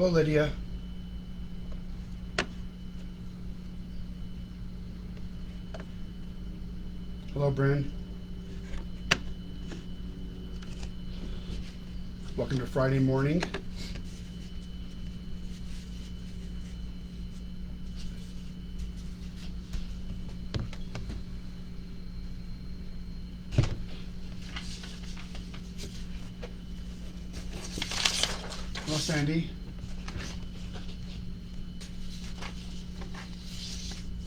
Hello, Lydia. Hello, Bryn. Welcome to Friday morning. Hello, Sandy.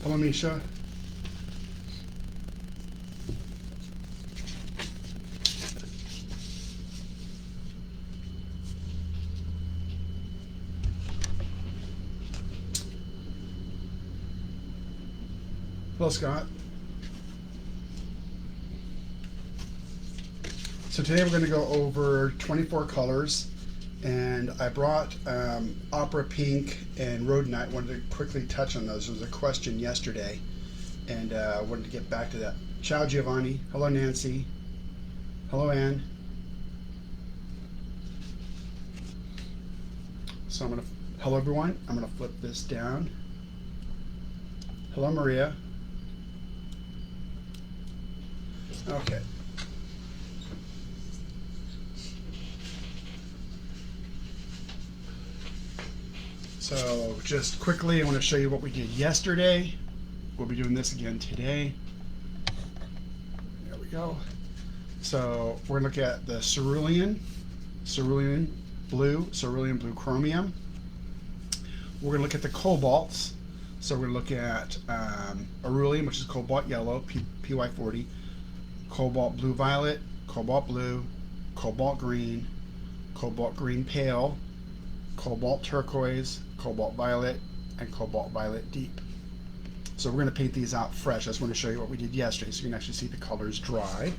Hello, Misha. Hello, Scott. So today we're going to go over 24 colors, and I brought Opera Pink and Rhodonite. Wanted to quickly touch on those. There was a question yesterday, and I wanted to get back to that. Ciao, Giovanni. Hello, Nancy. Hello, Anne. So hello, everyone. I'm going to flip this down. Hello, Maria. Okay. So just quickly, I want to show you what we did yesterday. We'll be doing this again today. There we go. So we're going to look at the cerulean blue chromium. We're going to look at the cobalts. So we're going to look at Aurelium, which is cobalt yellow, PY40, cobalt blue violet, cobalt blue, cobalt green pale, cobalt turquoise, cobalt violet, and cobalt violet deep. So we're going to paint these out fresh. I just want to show you what we did yesterday so you can actually see the colors dry.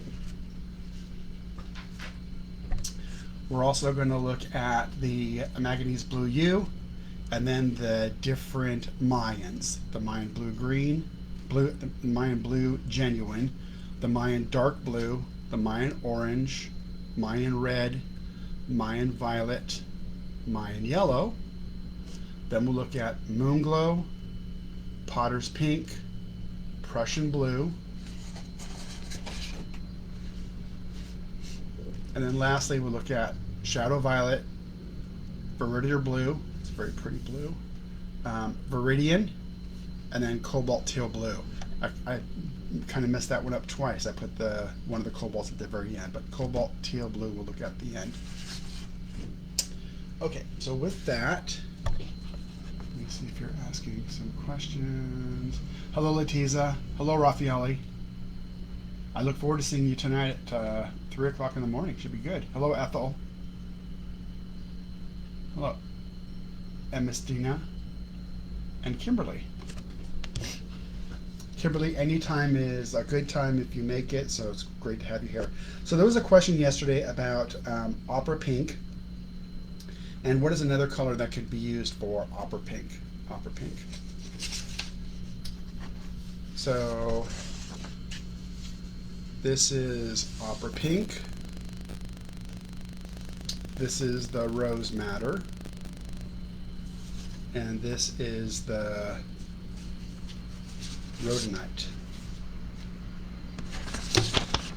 We're also going to look at the manganese blue U, and then the different Mayans. The Mayan the Mayan blue genuine, the Mayan dark blue, the Mayan orange, Mayan red, Mayan violet, Mayan yellow. Then we'll look at moon glow, potter's pink, Prussian blue, and then lastly we'll look at shadow violet, viridian blue, it's a very pretty blue, viridian, and then cobalt teal blue. I kind of messed that one up twice. I put one of the cobalts at the very end, but cobalt teal blue we'll look at the end. Okay, so with that, let me see if you're asking some questions. Hello, Letiza. Hello, Raffaele. I look forward to seeing you tonight at 3 o'clock in the morning. Should be good. Hello, Ethel. Hello, Emistina and Kimberly. Kimberly, anytime is a good time if you make it, so it's great to have you here. So there was a question yesterday about Opera Pink, and what is another color that could be used for Opera Pink? Opera Pink. So this is Opera Pink. This is the Rose Madder. And this is the Rhodonite.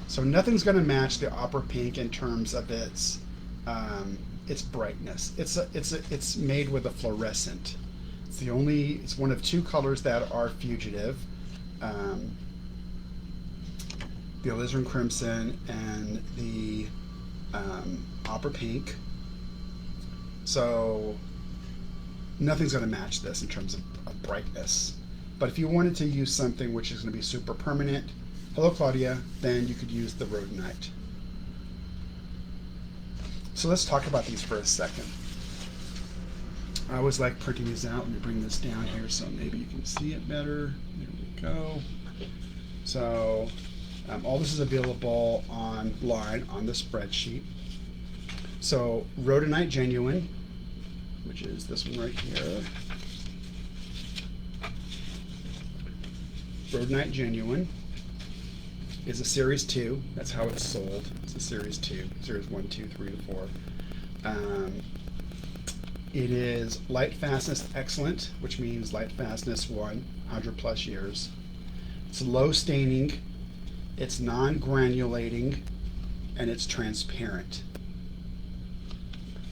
So nothing's going to match the Opera Pink in terms of its brightness. It's made with a fluorescent. It's one of two colors that are fugitive. The alizarin crimson and the Opera Pink. So nothing's going to match this in terms of brightness. But if you wanted to use something which is going to be super permanent, hello Claudia, then you could use the Rhodonite. So let's talk about these for a second. I always like printing these out. Let me bring this down here so maybe you can see it better. There we go. So all this is available online on the spreadsheet. So Rhodonite Genuine, which is this one right here. Rhodonite Genuine is a Series 2. That's how it's sold. It's a Series 2. Series 1, 2, 3, to 4. It is light fastness excellent, which means light fastness 100 plus years. It's low staining, it's non-granulating, and it's transparent.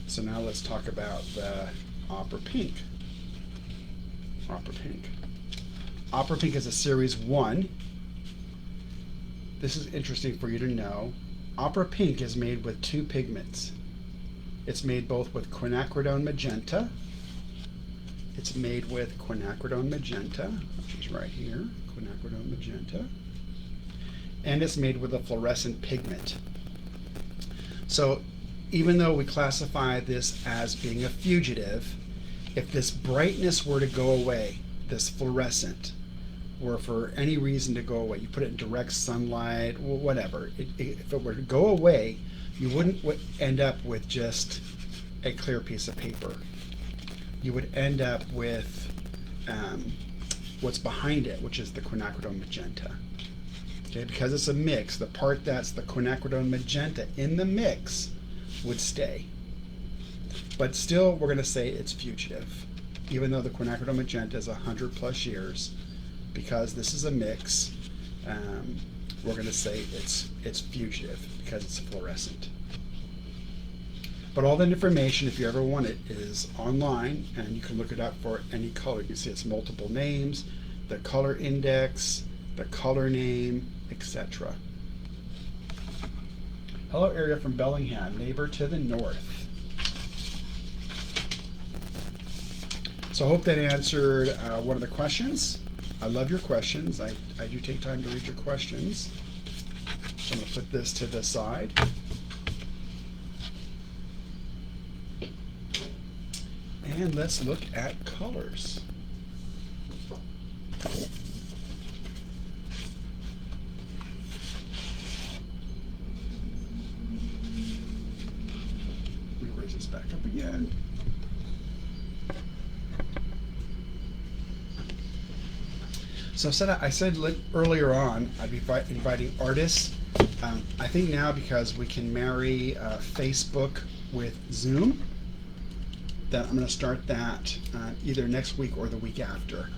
So now let's talk about the Opera Pink. Opera Pink. Opera Pink is a Series 1. This is interesting for you to know. Opera Pink is made with two pigments. It's made both with quinacridone magenta. It's made with quinacridone magenta, which is right here, quinacridone magenta. And it's made with a fluorescent pigment. So even though we classify this as being a fugitive, if this brightness were to go away, this fluorescent, or for any reason to go away, you put it in direct sunlight, whatever, if it were to go away, you wouldn't end up with just a clear piece of paper. You would end up with what's behind it, which is the quinacridone magenta. Okay, because it's a mix, the part that's the quinacridone magenta in the mix would stay. But still, we're going to say it's fugitive, even though the quinacridone magenta is 100 plus years. Because this is a mix, we're going to say it's fugitive because it's fluorescent. But all that information, if you ever want it, is online, and you can look it up for any color. You can see it's multiple names, the color index, the color name, etc. Hello, area from Bellingham, neighbor to the north. So I hope that answered one of the questions. I love your questions. I do take time to read your questions. So I'm going to put this to the side. And let's look at colors. Let me raise this back up again. So I said earlier on, I'd be inviting artists. I think now, because we can marry Facebook with Zoom, that I'm going to start that either next week or the week after.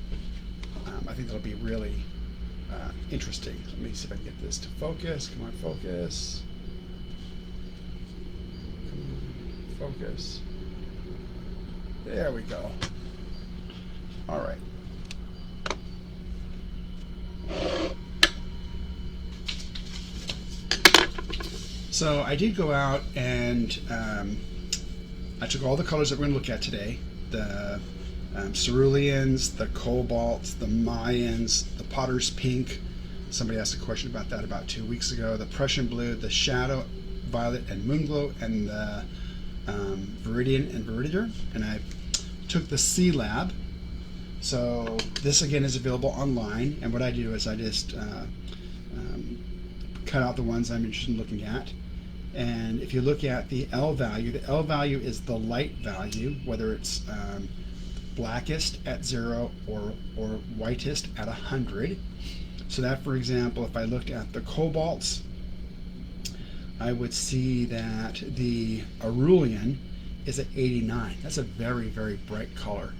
I think that'll be really interesting. Let me see if I can get this to focus. Come on, focus. Come on, focus. There we go. All right. So I did go out and I took all the colors that we're going to look at today, the ceruleans, the cobalts, the Mayans, the Potter's Pink. Somebody asked a question about that about 2 weeks ago. The Prussian Blue, the Shadow Violet and Moonglow, and the Viridian and Viridian. And I took the C-Lab. So this again is available online, and what I do is I just cut out the ones I'm interested in looking at. And if you look at the L value is the light value, whether it's blackest at 0 or whitest at 100. So that, for example, if I looked at the cobalts, I would see that the Aurelian is at 89. That's a very, very bright color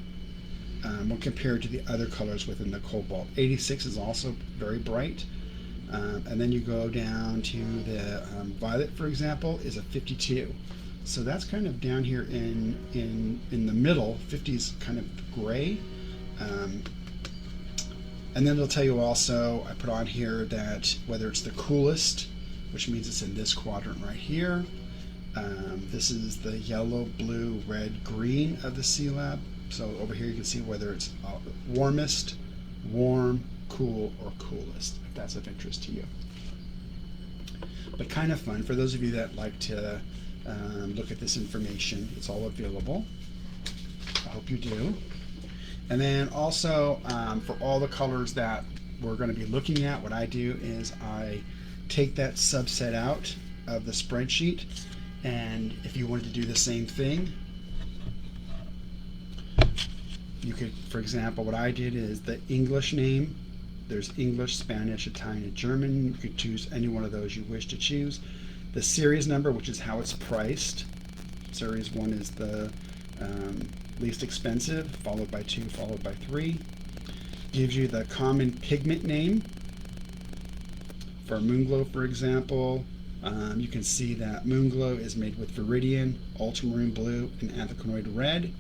when compared to the other colors within the cobalt. 86 is also very bright. And then you go down to the violet, for example, is a 52. So that's kind of down here in the middle. 50 is kind of gray. And then they'll tell you also, I put on here that whether it's the coolest, which means it's in this quadrant right here. This is the yellow, blue, red, green of the C-Lab. So over here you can see whether it's warmest, warm, cool, or coolest, if that's of interest to you. But kind of fun for those of you that like to look at this information. It's all available. I hope you do. And then also for all the colors that we're going to be looking at, what I do is I take that subset out of the spreadsheet, and if you wanted to do the same thing, you could, for example, what I did is the English name. There's English, Spanish, Italian, and German. You could choose any one of those you wish to choose. The series number, which is how it's priced. Series 1 is the least expensive, followed by 2, followed by 3. Gives you the common pigment name. For Moonglow, for example, you can see that Moonglow is made with Viridian, Ultramarine Blue, and Anthraquinoid Red.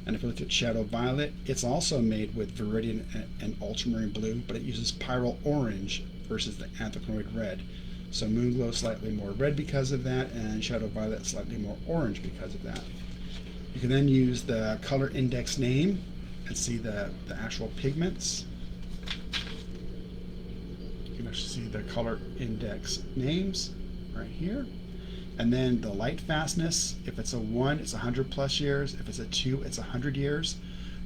And if you look at Shadow Violet, it's also made with Viridian and Ultramarine Blue, but it uses Pyral Orange versus the Anthraquinoid Red. So Moonglow slightly more red because of that, and Shadow Violet slightly more orange because of that. You can then use the color index name and see the actual pigments. You can actually see the color index names right here. And then the light fastness, if it's a 1, it's 100 plus years. If it's a 2, it's 100 years.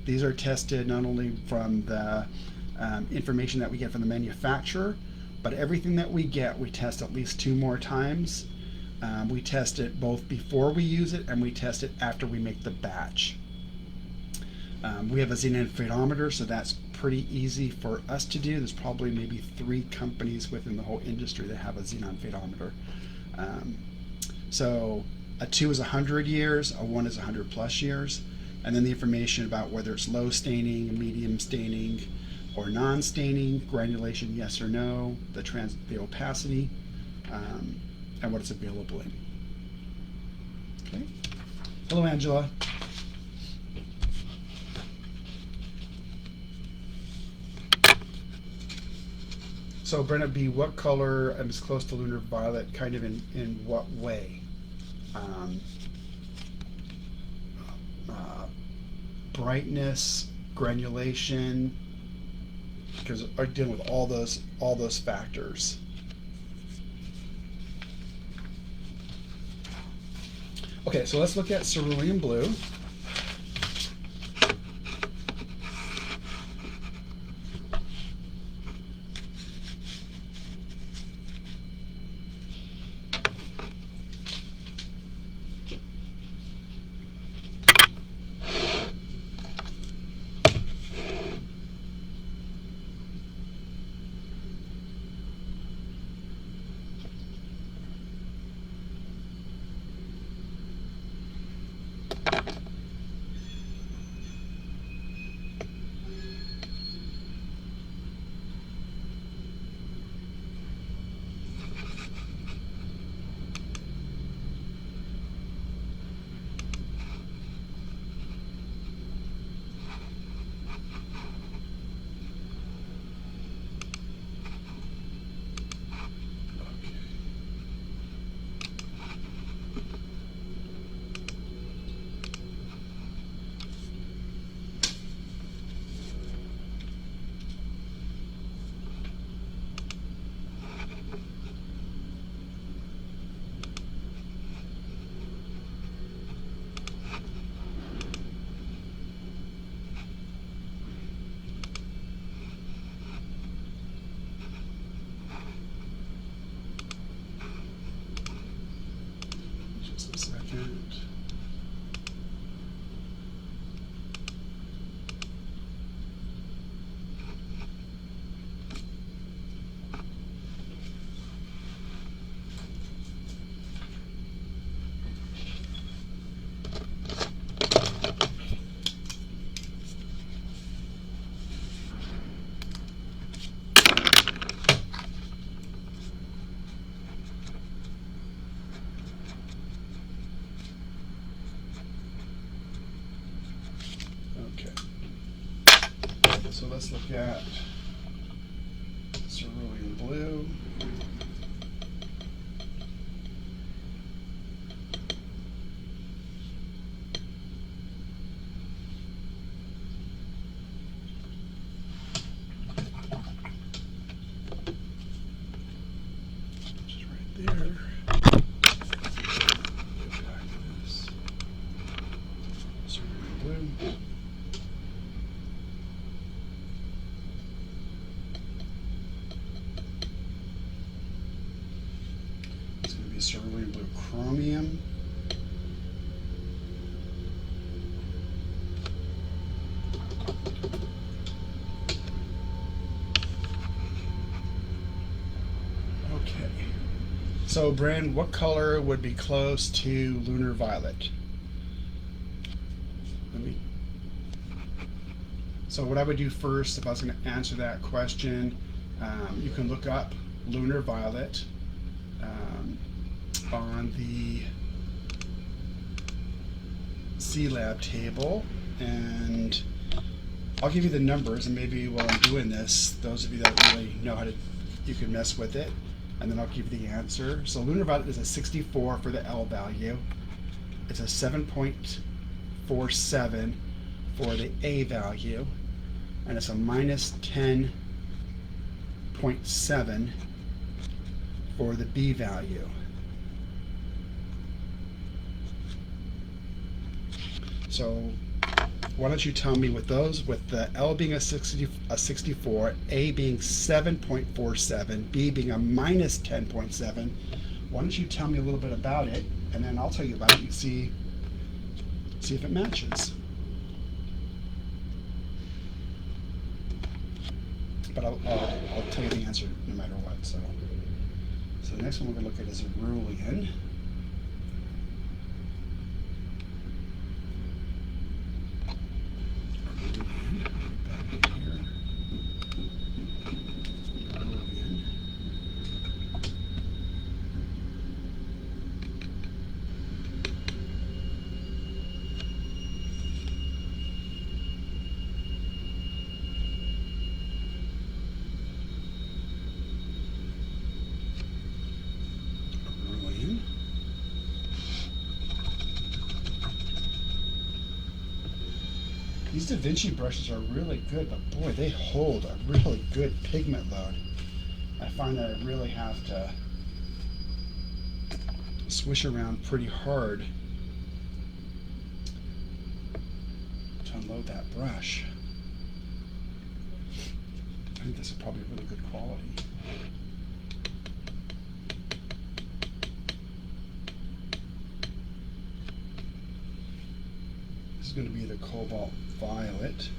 These are tested not only from the information that we get from the manufacturer, but everything that we get, we test at least 2 more times. We test it both before we use it, and we test it after we make the batch. We have a xenon phaedometer, so that's pretty easy for us to do. There's probably maybe 3 companies within the whole industry that have a xenon phaedometer. So a 2 is 100 years, a 1 is 100 plus years, and then the information about whether it's low staining, medium staining, or non-staining, granulation, yes or no, the opacity, and what it's available in. Okay. Hello, Angela. So Brenna B, what color is close to lunar violet, kind of in what way? Brightness, granulation, because I'm dealing with all those factors. Okay, so let's look at cerulean blue. Just a second. So let's look at cerulean blue. Just right there. Get back to this. Cerulean blue. Cerulean blue chromium. Okay. So, Brand, what color would be close to lunar violet? So what I would do first, if I was going to answer that question, you can look up lunar violet on the C-Lab table, and I'll give you the numbers, and maybe while I'm doing this, those of you that really know how to, you can mess with it, and then I'll give you the answer. So lunar violet is a 64 for the L value. It's a 7.47 for the A value, and it's a minus 10.7 for the B value. So why don't you tell me with those, with the L being a 64, A being 7.47, B being a minus 10.7, why don't you tell me a little bit about it, and then I'll tell you about it and see if it matches. But I'll tell you the answer no matter what. So the next one we're going to look at is a Cerulean. These Da Vinci brushes are really good, but boy, they hold a really good pigment load. I find that I really have to swish around pretty hard to unload that brush. I think this is probably really good quality. This is going to be the Cobalt Violet.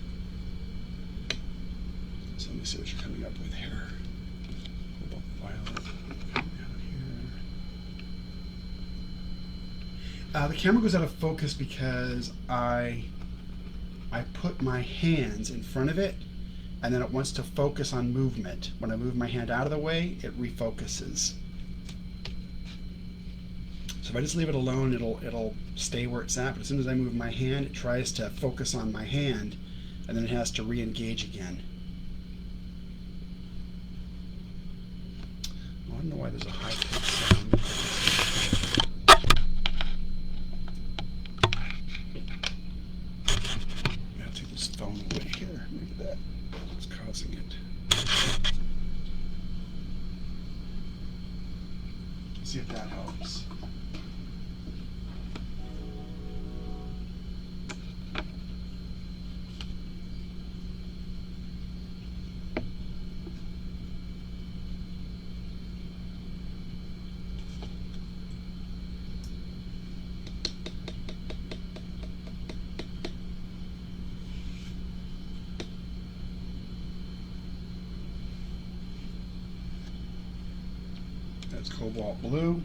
So let me see what you're coming up with here. Cobalt Violet. Coming out here. The camera goes out of focus because I put my hands in front of it, and then it wants to focus on movement. When I move my hand out of the way, it refocuses. So if I just leave it alone, it'll stay where it's at. But as soon as I move my hand, it tries to focus on my hand, and then it has to re-engage again. Well, I don't know why there's a high-pitched sound. I gotta take this phone away here. Maybe that's causing it. Let's see if that helps. That's Cobalt Blue.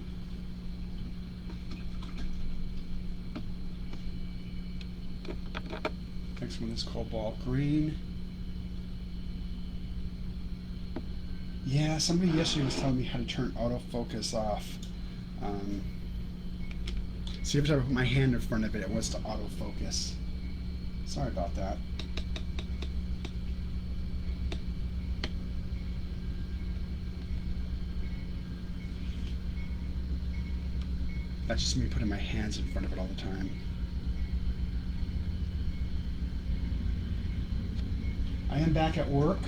Next one is Cobalt Green. Yeah, somebody yesterday was telling me how to turn autofocus off. See, every time I put my hand in front of it, it wants to autofocus. Sorry about that. That's just me putting my hands in front of it all the time. I am back at work,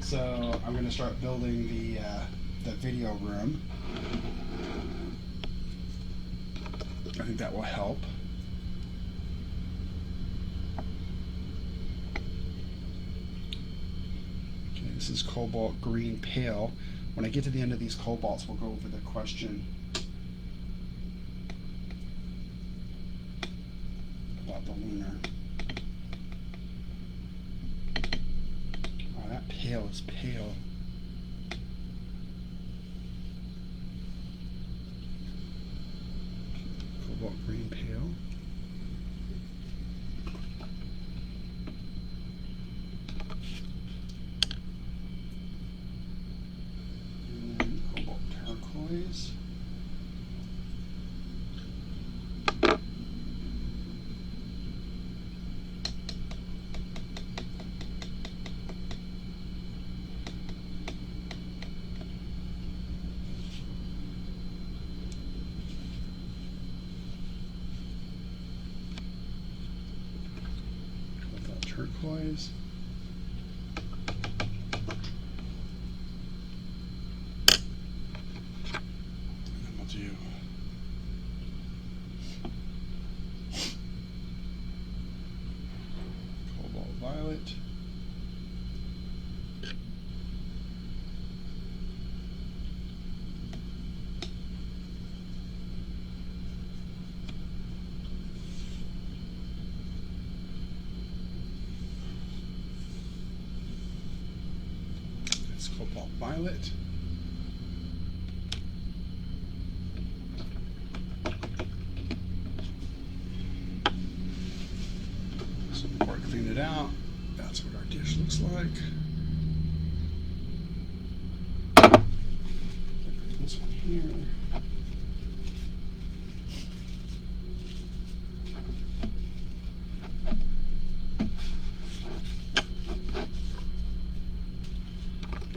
so I'm going to start building the video room. I think that will help. Okay, this is Cobalt Green Pale. When I get to the end of these cobalts, we'll go over the question about the lunar. Wow, that pale is pale. Cobalt Green Pale. turquoise. And then we'll do cobalt violet. Cobalt violet. So before I clean it out, that's what our dish looks like. This one here.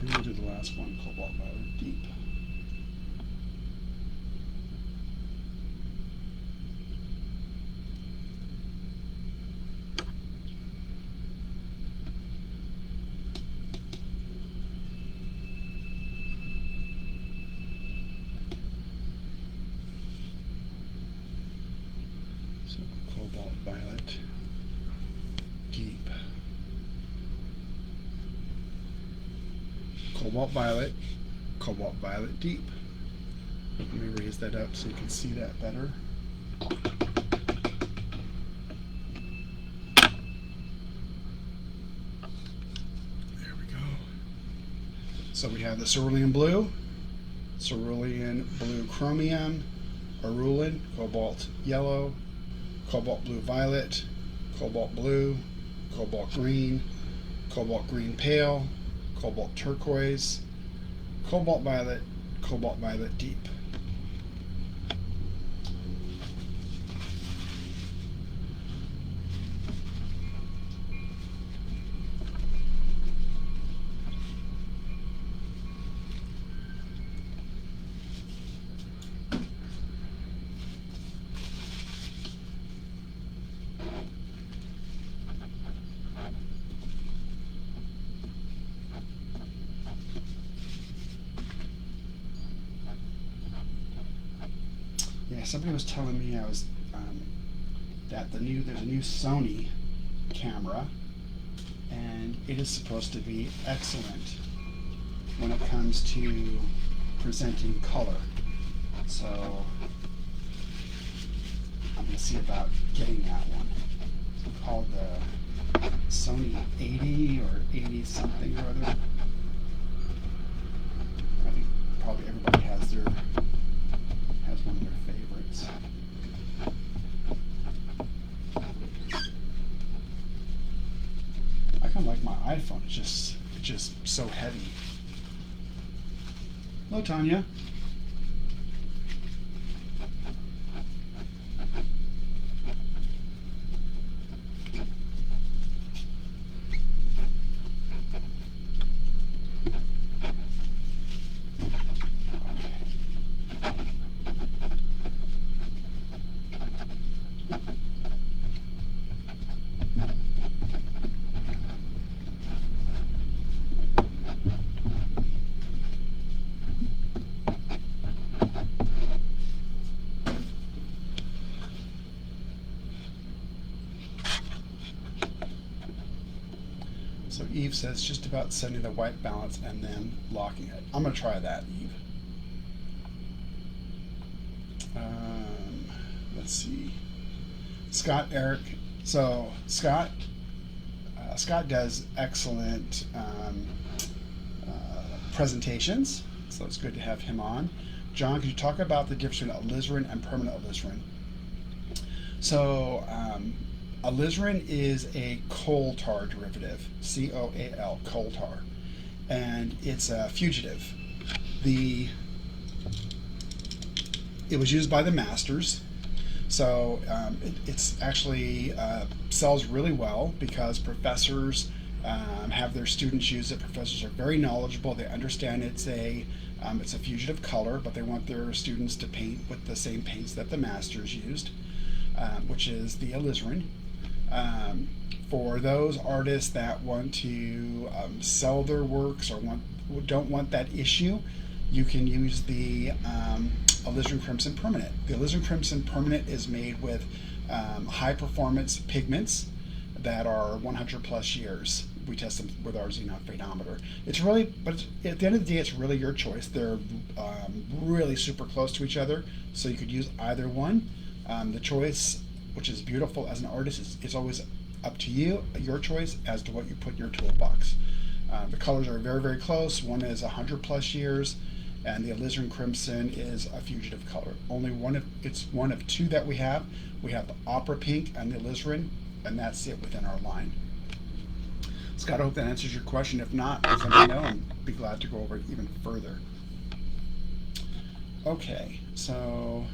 And we'll do the last one, cobalt violet deep. So cobalt violet deep. Cobalt violet deep. Let me raise that up so you can see that better. There we go. So we have the cerulean blue chromium, aurulin, cobalt yellow, cobalt blue violet, cobalt blue, cobalt green pale, cobalt turquoise, cobalt violet deep. Yeah, somebody was telling me that there's a new Sony camera, and it is supposed to be excellent when it comes to presenting color. So I'm going to see about getting that one. It's called the Sony 80 or 80 something or other. I think probably everybody has one of their favorites. I kind of like my iPhone. It's just so heavy. Hello, Tanya. So Eve says just about setting the white balance and then locking it. I'm going to try that, Eve. Let's see. Scott, Eric. So Scott does excellent presentations, so it's good to have him on. John, could you talk about the difference between alizarin and permanent alizarin? So alizarin is a coal tar derivative, C-O-A-L, coal tar, and it's a fugitive. It was used by the masters, so it's actually sells really well because professors have their students use it. Professors are very knowledgeable. They understand it's a fugitive color, but they want their students to paint with the same paints that the masters used, which is the alizarin. For those artists that want to sell their works or don't want that issue, you can use the alizarin crimson permanent. The alizarin crimson permanent is made with high performance pigments that are 100 plus years. We test them with our xenon phaedometer. It's really, but at the end of the day, it's really your choice. They're really super close to each other, so you could use either one. The choice, which is beautiful as an artist, is always up to you, your choice as to what you put in your toolbox. The colors are very, very close. One is 100 plus years, and the alizarin crimson is a fugitive color. It's one of two that we have. We have the opera pink and the alizarin, and that's it within our line. Scott, I hope that answers your question. If not, please let me know and be glad to go over it even further. Okay, so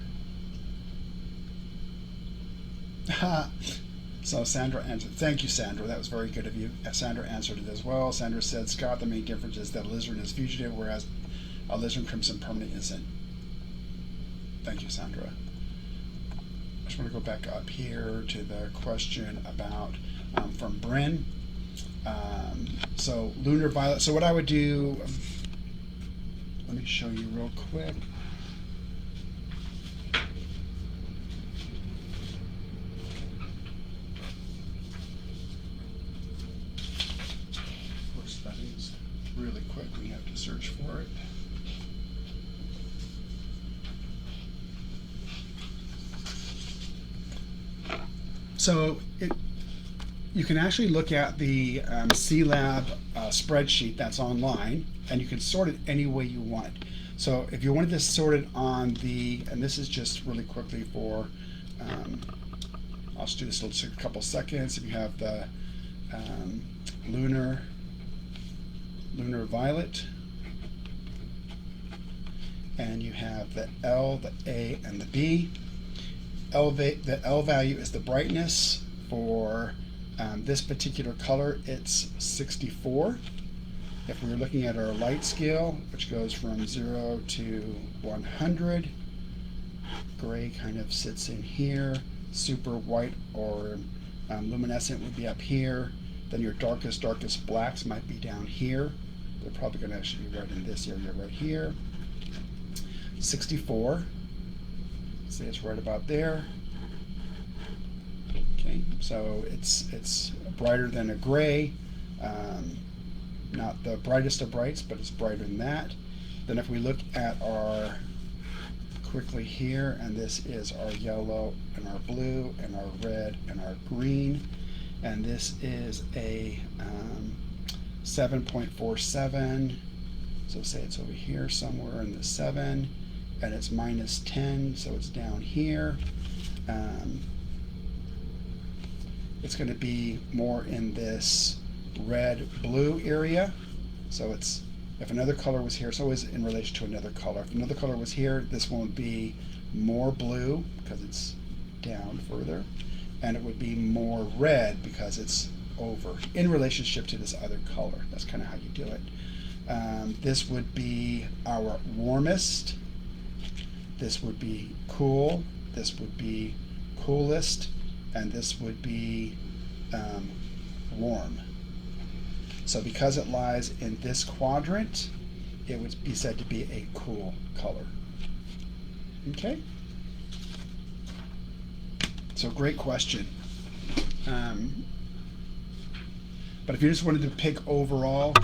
Sandra answered. Thank you, Sandra. That was very good of you. Sandra answered it as well. Sandra said, Scott, the main difference is that alizarin is fugitive, whereas alizarin crimson permanent isn't. Thank you, Sandra. I just want to go back up here to the question about from Bryn. So lunar violet. So what I would do, let me show you real quick. Of course, that is really quick. We have to search for it. So you can actually look at the C-Lab spreadsheet that's online, and you can sort it any way you want. So if you wanted to sort it on the, and this is just really quickly for, I'll just do this in a couple seconds. If you have the lunar violet, and you have the L, the A, and the B. The L value is the brightness. For this particular color, it's 64. If we were looking at our light scale, which goes from 0 to 100, gray kind of sits in here. Super white or luminescent would be up here. Then your darkest blacks might be down here. They're probably going to actually be right in this area right here. 64. Say it's right about there. Okay, so it's brighter than a gray. Not the brightest of brights, but it's brighter than that. Then if we look at our quickly here, and this is our yellow and our blue and our red and our green, and this is a 7.47. So say it's over here somewhere in the 7, and it's minus 10, so it's down here. It's going to be more in this red-blue area. So it's, if another color was here, it's always in relation to another color. If another color was here, this one would be more blue because it's down further, and it would be more red because it's over in relationship to this other color. That's kind of how you do it. This would be our warmest. This would be cool. This would be coolest, and this would be warm. So because it lies in this quadrant, it would be said to be a cool color. Okay? So great question. But if you just wanted to pick overall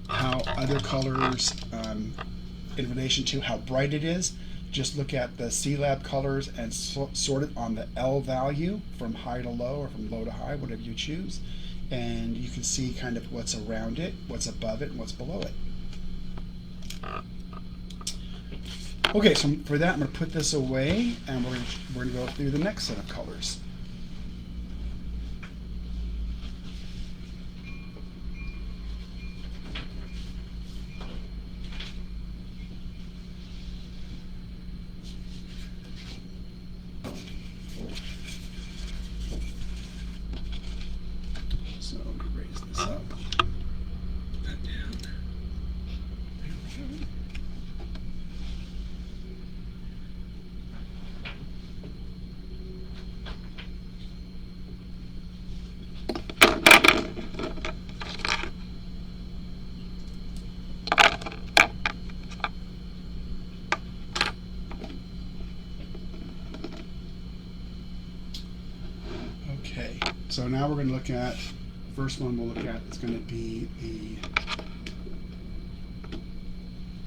how other colors in relation to how bright it is, just look at the C-Lab colors and sort it on the L value from high to low or from low to high, whatever you choose. And you can see kind of what's around it, what's above it, and what's below it. Okay, so for that, I'm going to put this away, and we're going to go through the next set of colors. So let me raise this up. Put that down. There we go. So now we're going to look at, first one we'll look at is going to be the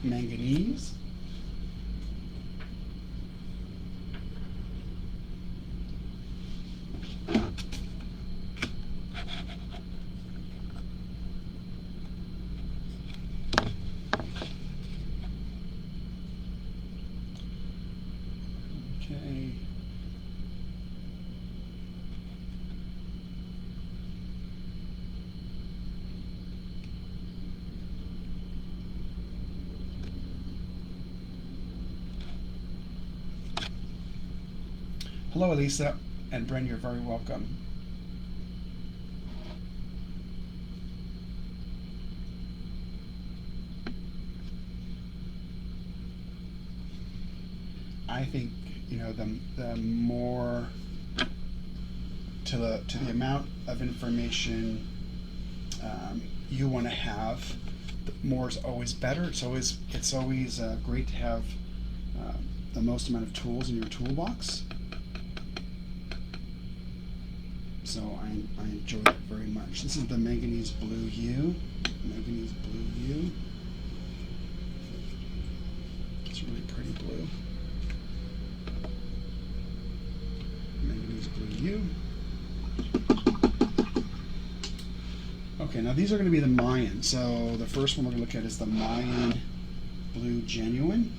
manganese. Okay. Hello, Elisa, and Bren, you're very welcome. I think, you know, the more to the amount of information you want to have, the more is always better. It's always great to have the most amount of tools in your toolbox. So I enjoy it very much. This is the manganese blue hue. Manganese blue hue. It's really pretty blue. Manganese blue hue. Okay, now these are going to be the Mayan. So the first one we're going to look at is the Mayan Blue Genuine.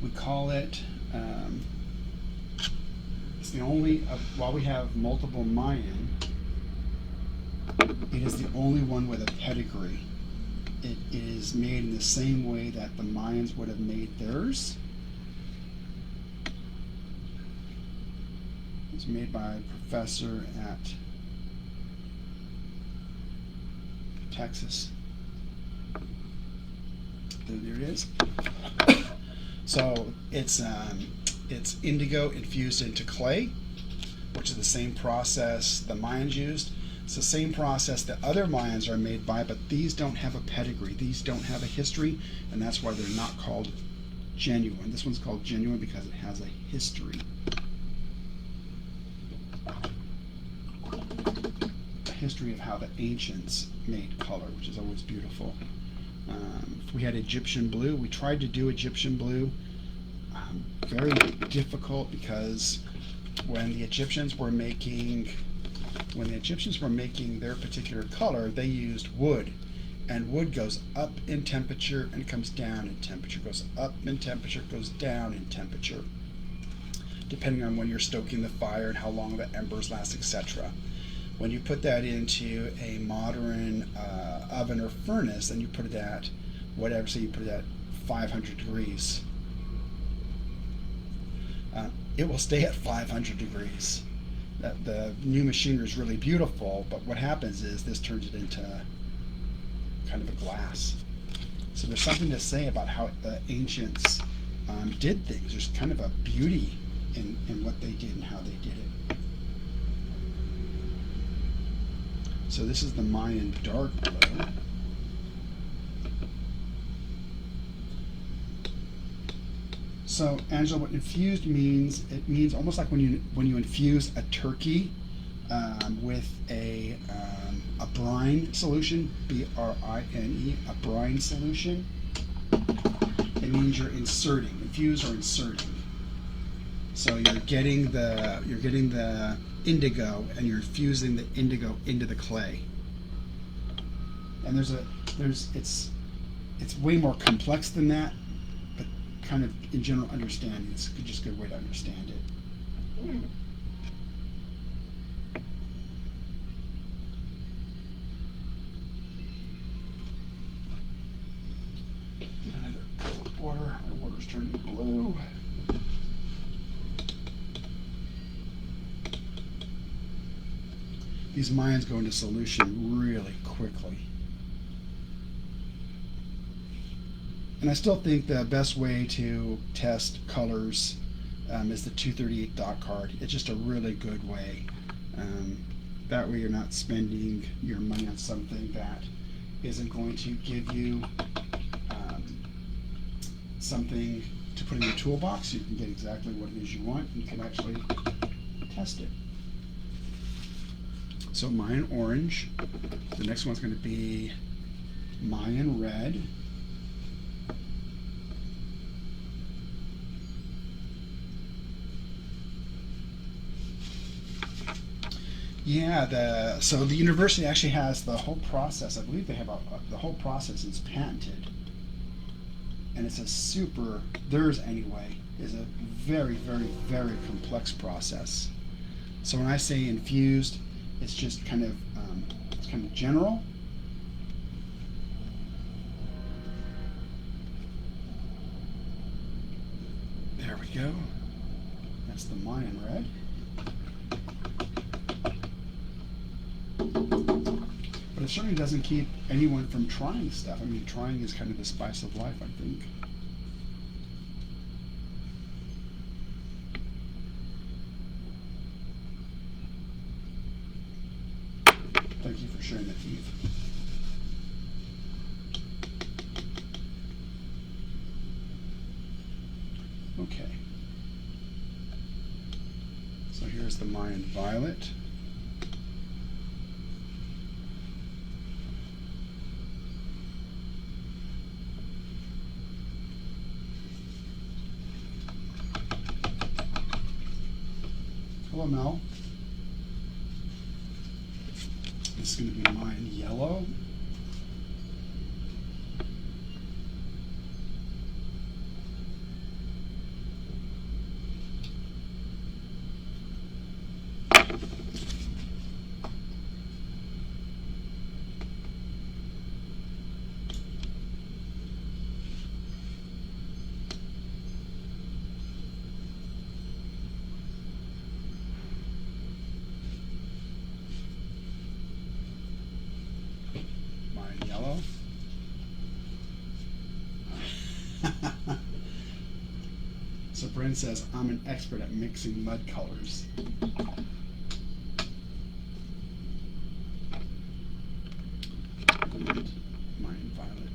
We call it, it's the only, while we have multiple Mayan, it is the only one with a pedigree. It is made in the same way that the Mayans would have made theirs. It's made by a professor at Texas. There it is. So it's indigo infused into clay, which is the same process the Mayans used. It's the same process that other Mayans are made by, but these don't have a pedigree. These don't have a history, and that's why they're not called genuine. This one's called genuine because it has a history. A history of how the ancients made color, which is always beautiful. We had Egyptian blue. We tried to do Egyptian blue. Very difficult because when the Egyptians were making their particular color, they used wood, and wood goes up in temperature and comes down in temperature, goes up in temperature, goes down in temperature, depending on when you're stoking the fire and how long the embers last, etc. When you put that into a modern oven or furnace, and you put it at whatever, say you put it at 500 degrees, it will stay at 500 degrees. The new machinery is really beautiful, but what happens is this turns it into kind of a glass. So there's something to say about how the ancients did things. There's kind of a beauty in what they did and how they did it. So this is the Mayan dark blue. So, Angela, what infused means, it means almost like when you infuse a turkey with a brine solution, B-R-I-N-E, a brine solution. It means you're inserting, infuse or inserting. So you're getting the indigo, and you're infusing the indigo into the clay. And it's way more complex than that. Kind of in general understanding, it's just a good way to understand it. Another cup of water. My water's turning blue. These Mayans go into solution really quickly. And I still think the best way to test colors is the 238 dot card. It's just a really good way. That way you're not spending your money on something that isn't going to give you something to put in your toolbox. You can get exactly what it is you want, and you can actually test it. So Mayan orange. The next one's going to be Mayan red. Yeah, so the university actually has the whole process. I believe they have the whole process is patented, and it's a super. Theirs anyway is a very, very, very complex process. So when I say infused, it's just kind of general. There we go. That's the Mayan red. But it certainly doesn't keep anyone from trying stuff. I mean, trying is kind of the spice of life, I think. Thank you for sharing that, Eve. Okay. So here's the Mayan violet. Hello, Mel. This is going to be Mayan yellow. Yellow. So Brent says, I'm an expert at mixing mud colors. And Mayan violet.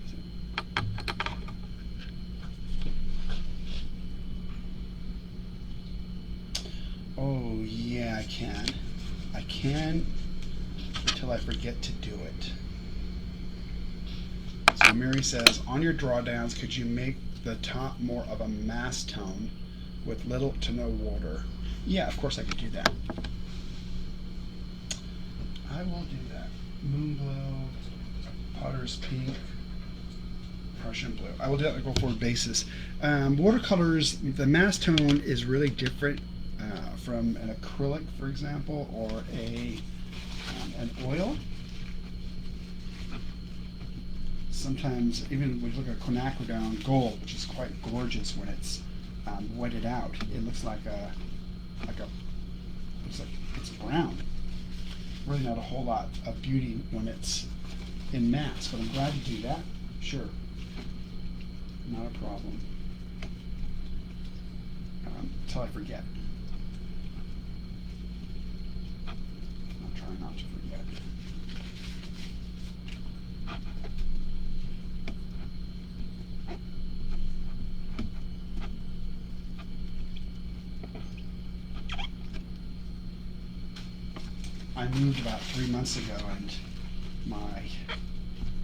Oh yeah, I can. I can until I forget to do it. So Mary says, on your drawdowns, could you make the top more of a mass tone with little to no water? Yeah, of course I could do that. I will do that. Moonglow, Potter's Pink, Prussian Blue. I will do that on a go-forward basis. Watercolors, the mass tone is really different from an acrylic, for example, or an oil. Sometimes, even when you look at quinacridone gold, which is quite gorgeous when it's wetted out, it looks like it's brown. Really not a whole lot of beauty when it's in mass, but I'm glad to do that. Sure, not a problem. Until I forget. I'll try not to forget. I moved about 3 months ago, and my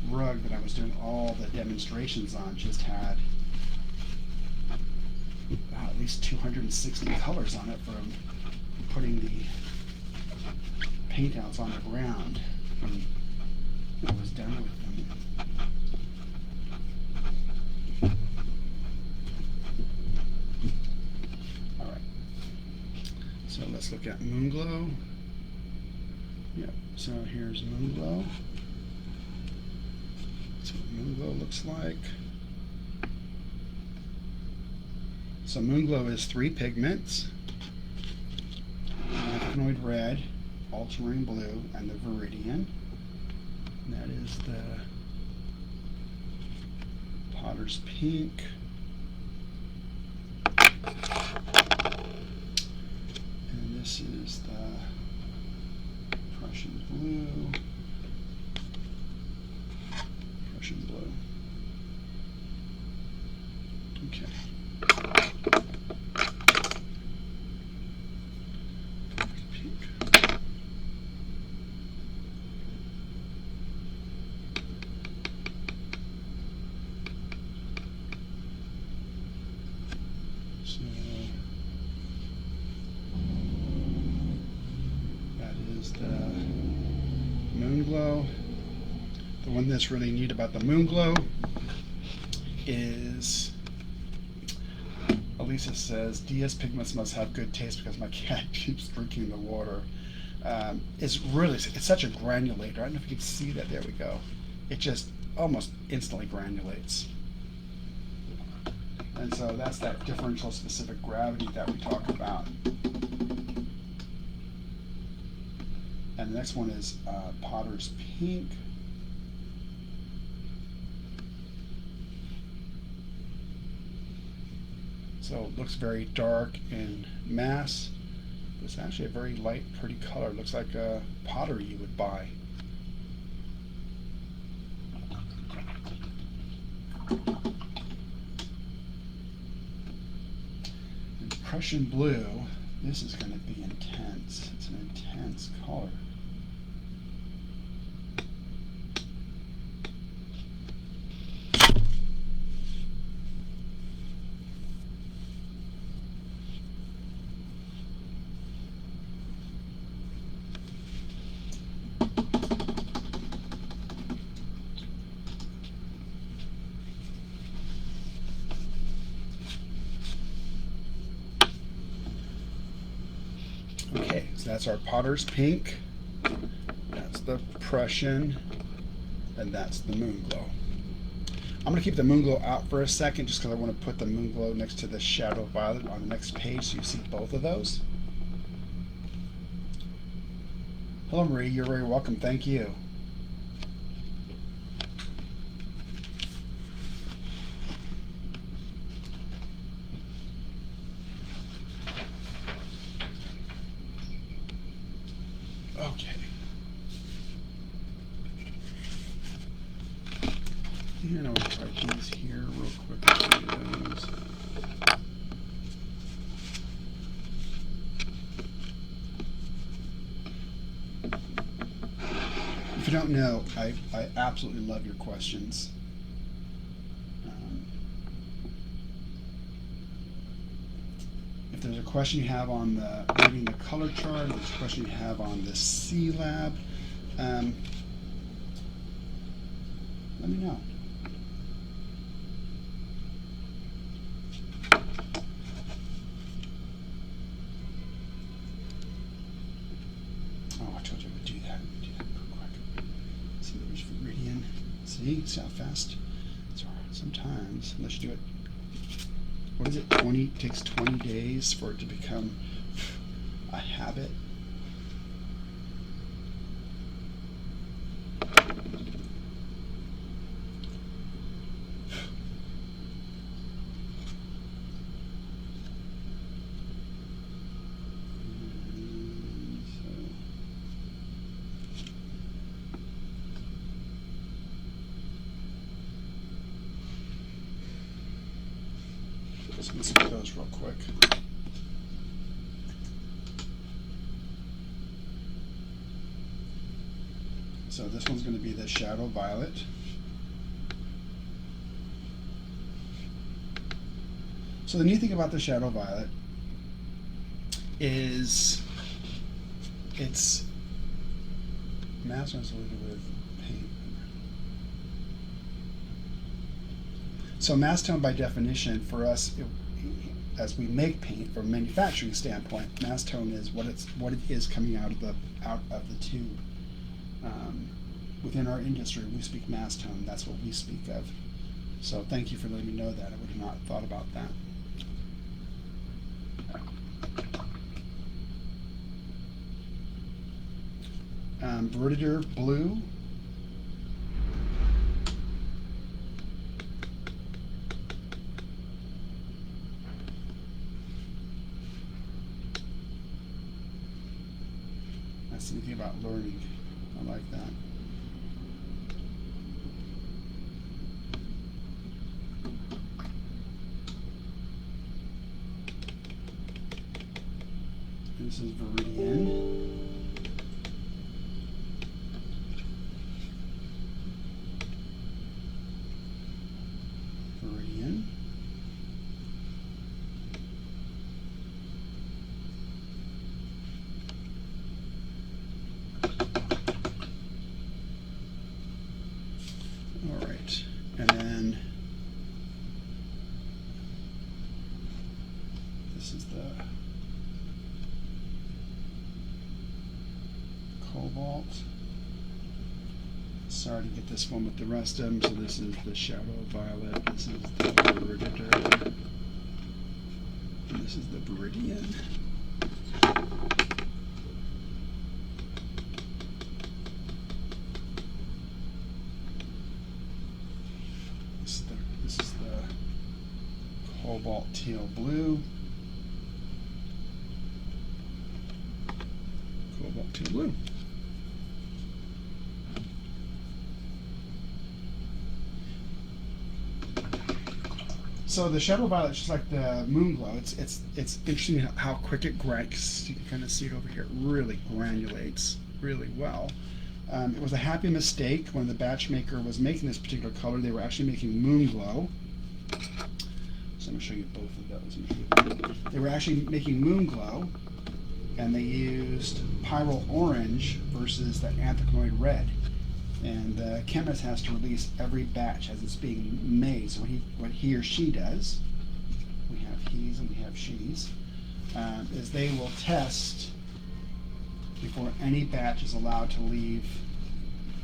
rug that I was doing all the demonstrations on just had at least 260 colors on it from putting the paint outs on the ground when I was done with them. All right, so let's look at Moonglow. Yep, so here's Moonglow. That's what Moonglow looks like. So Moonglow is 3 pigments: Lichenoid red, ultramarine blue, and the Viridian. And that is the Potter's Pink. And this is the Prussian blue. Prussian blue. Okay. Pink. that's really neat about the Moon Glow is, Elisa says, DS pigments must have good taste because my cat keeps drinking the water. It's such a granulator. I don't know if you can see that. There we go. It just almost instantly granulates. And so that's that differential specific gravity that we talk about. And the next one is Potter's Pink. So it looks very dark in mass. It's actually a very light, pretty color. It looks like a pottery you would buy. And Prussian blue, this is going to be intense. It's an intense color. Okay, so that's our Potter's Pink, that's the Prussian, and that's the Moon Glow. I'm going to keep the Moon Glow out for a second just because I want to put the Moon Glow next to the Shadow Violet on the next page so you see both of those. Hello Marie, you're very welcome, thank you. Okay. And I'll write these here real quick. Those. If you don't know, I absolutely love your questions. If there's a question you have on the reading the color chart, if there's a question you have on the C-Lab, let me know. Oh, I told you I would do that. Do that real quick. See, there's Viridian. See how fast? Sometimes, unless you do it. What is it? Takes 20 days for it to become a habit. So let's do those real quick. So this one's going to be the Shadow Violet. So the neat thing about the Shadow Violet is it's mass resolution with paint. So mass tone by definition for us, as we make paint from a manufacturing standpoint, mass tone is what it is coming out of the tube. Within our industry, we speak mass tone. That's what we speak of. So thank you for letting me know that. I would have not thought about that. Viridian blue. That's anything about learning. I like that. This is Viridian. Viridian. Sorry to get this one with the rest of them. So this is the Shadow Violet. This is the Veriditor. And this is the Viridian. This is the Cobalt Teal Blue. Cobalt Teal Blue. So the Shadow Violet is just like the Moon Glow. It's interesting how quick it grinds. You can kind of see it over here. It really granulates really well. It was a happy mistake when the batch maker was making this particular color. They were actually making Moon Glow. So I'm going to show you both of those. They were actually making Moon Glow, and they used Pyrrole Orange versus the Anthracnoid Red. And the chemist has to release every batch as it's being made. So what he or she does, we have he's and we have she's, is they will test before any batch is allowed to leave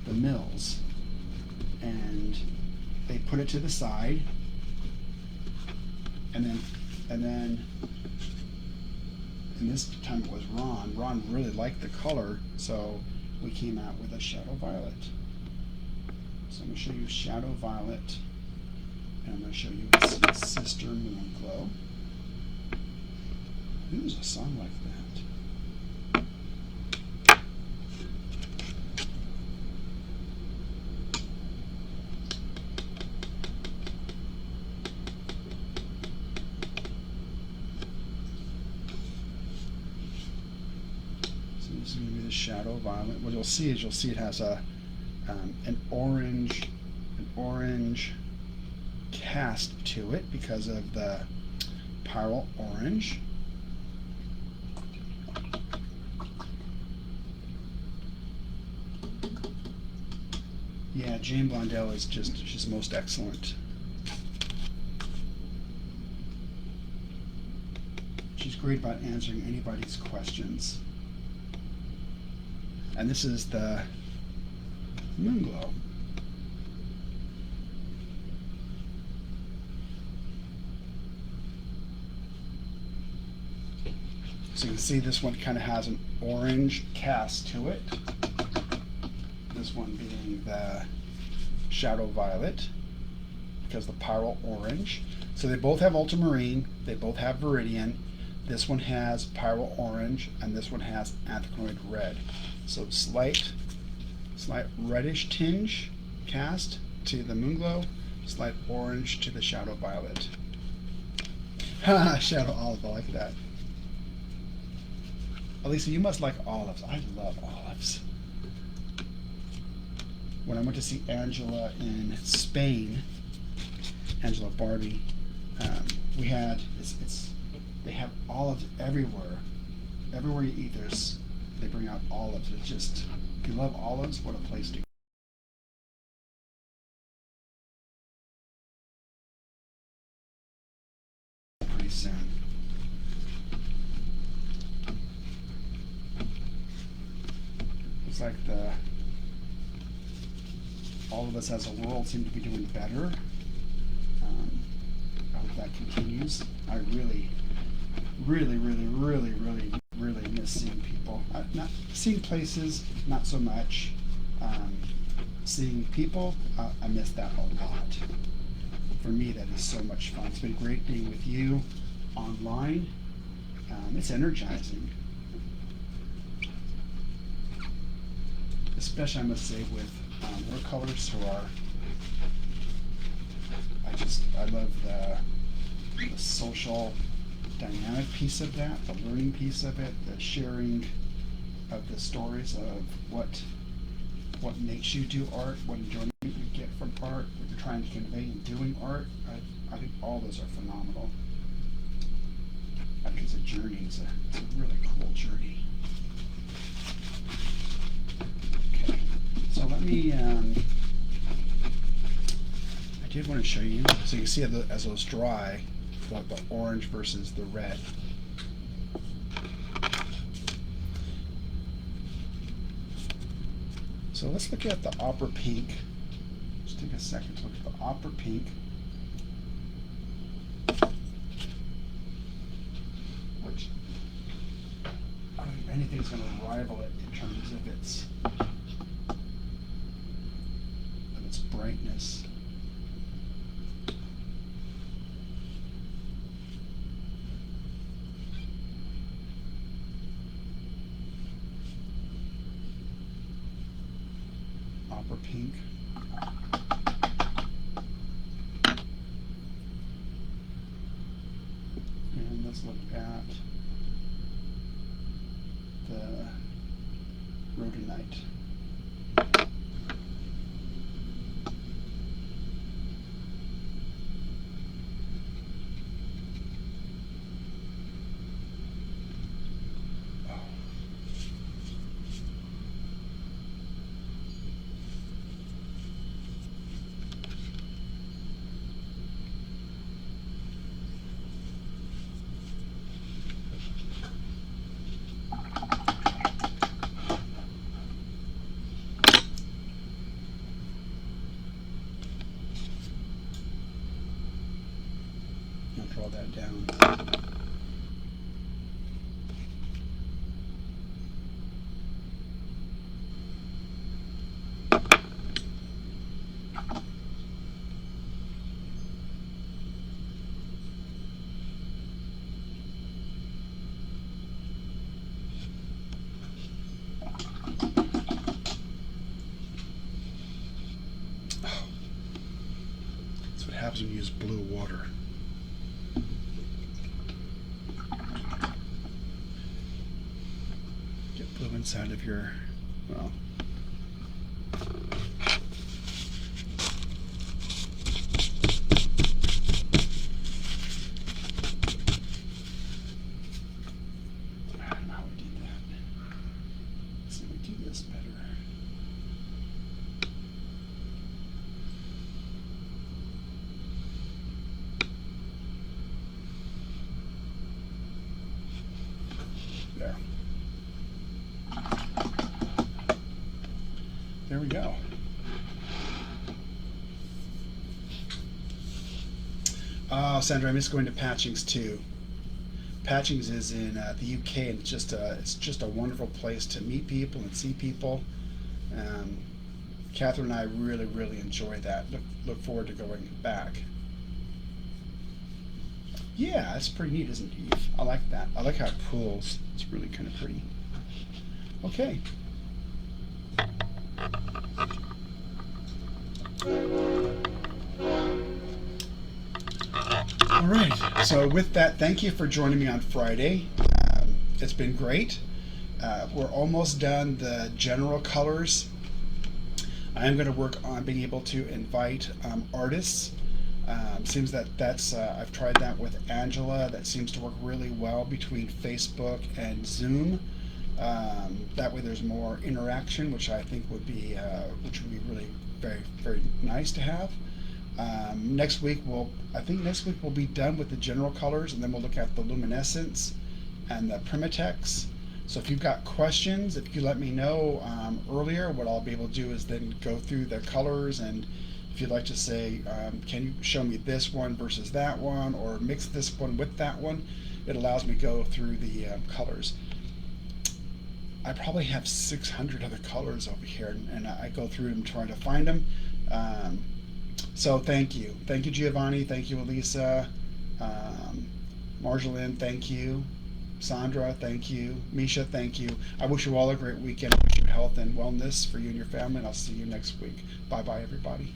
the mills. And they put it to the side, and then and this time it was Ron. Ron really liked the color, so we came out with a Shadow Violet. So I'm going to show you Shadow Violet, and I'm going to show you its sister Moon Glow. Who does a song like that? So this is going to be the Shadow Violet. What you'll see it has an orange cast to it because of the Pyrrole Orange. Yeah, Jane Blondell is she's most excellent. She's great about answering anybody's questions. And this is the Moon Glow. So you can see this one kind of has an orange cast to it. This one being the Shadow Violet because the Pyrrole Orange. So they both have Ultramarine, they both have Viridian. This one has Pyrrole Orange and this one has Anthracnoid Red. So slight reddish tinge cast to the Moon Glow, slight orange to the Shadow Violet. Shadow Olive, I like that. Elisa, you must like olives. I love olives. When I went to see Angela in Spain, Angela Barbie, we had they have olives everywhere. Everywhere you eat, they bring out olives. It's just, if you love olives, what a place to go. Pretty soon. It's like all of us as a world seem to be doing better. I hope that continues. I really miss seeing people. Not seeing places, not so much. Seeing people, I miss that a lot. For me, that is so much fun. It's been great being with you online. It's energizing. Especially, I must say, with watercolors who are, I love the social dynamic piece of that, the learning piece of it, the sharing of the stories of what makes you do art, what enjoyment you get from art, what you're trying to convey in doing art. I think all those are phenomenal. I think it's a journey. It's a really cool journey. Okay, so let me. I did want to show you, so you can see as those dry, the orange versus the red. So let's look at the opera pink. Just take a second to look at the opera pink. Which I don't think anything's going to rival it in terms of its brightness. Opera pink. And let's look at the rhodonite. I'll draw that down. That's what happens when you use blue water. Blue inside of your, well, I don't know how we did that. Let's see if we do this better. There. There we go. Oh, Sandra, I miss going to Patchings too. Patchings is in the UK, and it's just a wonderful place to meet people and see people. Catherine and I really enjoy that. Look forward to going back. Yeah, it's pretty neat, isn't it, Eve? I like that. I like how it pools. It's really kind of pretty. Okay. All right. So with that, thank you for joining me on Friday. It's been great. We're almost done the general colors. I am going to work on being able to invite artists. Seems that's I've tried that with Angela. That seems to work really well between Facebook and Zoom. That way, there's more interaction, which I think would be really very nice to have. Next week we'll be done with the general colors, and then we'll look at the luminescence and the Primitex. So if you've got questions, if you let me know earlier, what I'll be able to do is then go through the colors, and if you'd like to say, can you show me this one versus that one, or mix this one with that one, it allows me to go through the colors. I probably have 600 other colors over here, and I go through them trying to find them. So thank you, Giovanni, thank you, Elisa, Marjolaine, thank you, Sandra, thank you, Misha, thank you. I wish you all a great weekend. I wish you health and wellness for you and your family, and I'll see you next week. Bye bye, everybody.